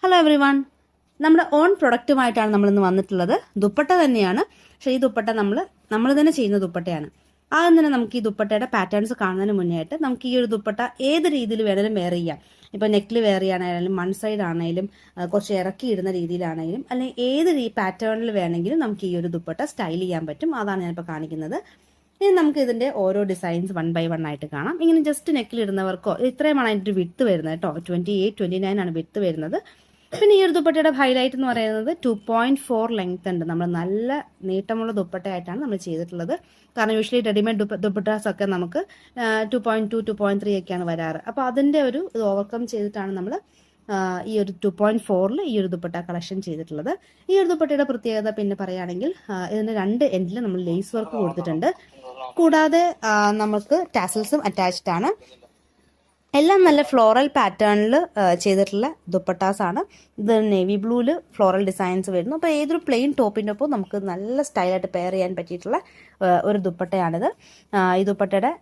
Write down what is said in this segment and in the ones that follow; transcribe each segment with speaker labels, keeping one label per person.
Speaker 1: Hello every one, നമ്മുടെ on പ്രൊഡക്റ്റുമായിട്ടാണ് നമ്മളിന്ന് വന്നിട്ടുള്ളത്. ദുപ്പട്ട തന്നെയാണ്, പക്ഷേ ഈ ദുപ്പട്ട നമ്മൾ തന്നെ ചെയ്യുന്ന ദുപ്പട്ടയാണ്. ആദ്യം തന്നെ നമുക്ക് ഈ ദുപ്പട്ടയുടെ പാറ്റേൺസ് കാണുന്നതിന് മുന്നേ ആയിട്ട് നമുക്ക് ഈ ഒരു ദുപ്പട്ട ഏത് രീതിയിൽ വേണേലും വെയർ ചെയ്യാം. ഇപ്പോൾ നെക്കിൽ വെയർ ചെയ്യാനായാലും വൺ സൈഡ് ആണെങ്കിലും കുറച്ച് ഇറക്കി ഇടുന്ന രീതിയിലാണെങ്കിലും അല്ലെങ്കിൽ ഏത് പാറ്റേണിൽ വേണമെങ്കിലും നമുക്ക് ഈ ഒരു ദുപ്പട്ട സ്റ്റൈൽ ചെയ്യാൻ പറ്റും. അതാണ് ഞാനിപ്പോൾ കാണിക്കുന്നത്. ഇനി നമുക്ക് ഇതിന്റെ ഓരോ ഡിസൈൻസ് 1 by 1 ആയിട്ട് കാണാം. ഇങ്ങനെ ജസ്റ്റ് നെക്കിൽ ഇടുന്നവർക്കോ ഇത്രയുമാണ് അതിൻ്റെ വിട്ട് വരുന്നത് കേട്ടോ. 28-29 ആണ് വിട്ട് വരുന്നത്. പിന്നെ ഈ ഒരു ദുപ്പട്ടയുടെ ഹൈലൈറ്റ് എന്ന് പറയുന്നത് 2.4 ലെങ്ത് ഉണ്ട്. നമ്മൾ നല്ല നീട്ടമുള്ള ദുപ്പട്ടയായിട്ടാണ് നമ്മൾ ചെയ്തിട്ടുള്ളത്. കാരണം യൂഷ്വലി റെഡിമെയ്ഡ് ദുപ്പട്ടാസ് ഒക്കെ നമുക്ക് 2.2, 2.3 ഒക്കെയാണ് വരാറ്. അപ്പോൾ അതിൻ്റെ ഒരു ഇത് ഓവർകം ചെയ്തിട്ടാണ് നമ്മൾ ഈ ഒരു 2.4 ഈ ഒരു ദുപ്പട്ട കളക്ഷൻ ചെയ്തിട്ടുള്ളത്. ഈ ഒരു ദുപ്പട്ടയുടെ പ്രത്യേകത പിന്നെ പറയുകയാണെങ്കിൽ ഇതിൻ്റെ 2 എൻഡിൽ നമ്മൾ ലേസ് വർക്ക് കൊടുത്തിട്ടുണ്ട്. കൂടാതെ നമുക്ക് ടാസൽസും അറ്റാച്ച്ഡ് ആണ്. എല്ലാം നല്ല ഫ്ലോറൽ പാറ്റേണിൽ ചെയ്തിട്ടുള്ള ദുപ്പട്ടാസ് ആണ്. ഇത് നേവി ബ്ലൂവിൽ ഫ്ലോറൽ ഡിസൈൻസ് വരുന്നു. അപ്പോൾ ഏതൊരു പ്ലെയിൻ ടോപ്പിൻ്റെ ഒപ്പം നമുക്ക് നല്ല സ്റ്റൈലായിട്ട് പെയർ ചെയ്യാൻ പറ്റിയിട്ടുള്ള ഒരു ദുപ്പട്ടയാണിത്. ഈ ദുപ്പട്ടയുടെ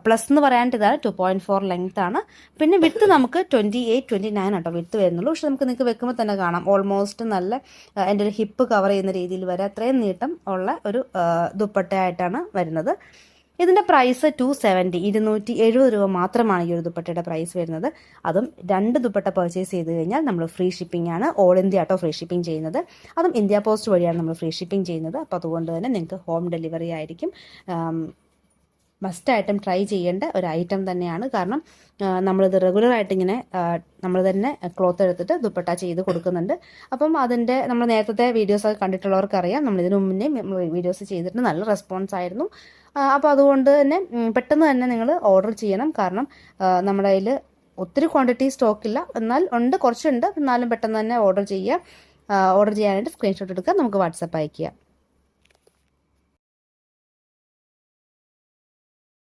Speaker 1: പ്ലസ് എന്ന് പറയാനായിട്ട് ഇതാണ് 2.4 ലെങ്ത് ആണ്. പിന്നെ വിട്ട് നമുക്ക് 28-29 ആട്ടോ വിട്ട് വരുന്നുള്ളൂ. പക്ഷെ നിങ്ങൾക്ക് വെക്കുമ്പോൾ തന്നെ കാണാം ഓൾമോസ്റ്റ് നല്ല എൻ്റെ ഒരു ഹിപ്പ് കവർ ചെയ്യുന്ന രീതിയിൽ വരെ അത്രയും നീട്ടം ഉള്ള ഒരു ദുപ്പട്ടയായിട്ടാണ് വരുന്നത്. ഇതിൻ്റെ പ്രൈസ് 270 രൂപ മാത്രമാണ് ഈ ഒരു ദുപ്പട്ടയുടെ പ്രൈസ് വരുന്നത്. അതും 2 ദുപ്പട്ട പർച്ചേസ് ചെയ്ത് കഴിഞ്ഞാൽ നമ്മൾ ഫ്രീ ഷിപ്പിംഗ് ആണ്. ഓൾ ഇന്ത്യ ആട്ടോ ഫ്രീ ഷിപ്പിംഗ് ചെയ്യുന്നത്. അതും ഇന്ത്യ പോസ്റ്റ് വഴിയാണ് നമ്മൾ ഫ്രീ ഷിപ്പിംഗ് ചെയ്യുന്നത്. അപ്പോൾ അതുകൊണ്ട് തന്നെ നിങ്ങൾക്ക് ഹോം ഡെലിവറി ആയിരിക്കും. മസ്റ്റായിട്ടും ട്രൈ ചെയ്യേണ്ട ഒരു ഐറ്റം തന്നെയാണ്. കാരണം നമ്മളിത് റെഗുലറായിട്ട് ഇങ്ങനെ നമ്മൾ തന്നെ ക്ലോത്ത് എടുത്തിട്ട് ദുപ്പട്ട ചെയ്ത് കൊടുക്കുന്നുണ്ട്. അപ്പം അതിൻ്റെ നമ്മൾ നേരത്തെ വീഡിയോസൊക്കെ കണ്ടിട്ടുള്ളവർക്കറിയാം, നമ്മൾ ഇതിനു മുന്നേ വീഡിയോസ് ചെയ്തിട്ട് നല്ല റെസ്പോൺസ് ആയിരുന്നു. അപ്പോൾ അതുകൊണ്ട് തന്നെ പെട്ടെന്ന് തന്നെ നിങ്ങൾ ഓർഡർ ചെയ്യണം. കാരണം നമ്മുടെ കയ്യിൽ ഒത്തിരി ക്വാണ്ടിറ്റി സ്റ്റോക്കില്ല, എന്നാൽ ഉണ്ട്, കുറച്ചുണ്ട്. എന്നാലും പെട്ടെന്ന് തന്നെ ഓർഡർ ചെയ്യുക. ഓർഡർ ചെയ്യാനായിട്ട് സ്ക്രീൻഷോട്ട് എടുക്കുക, നമുക്ക് വാട്സപ്പ് അയയ്ക്കുക.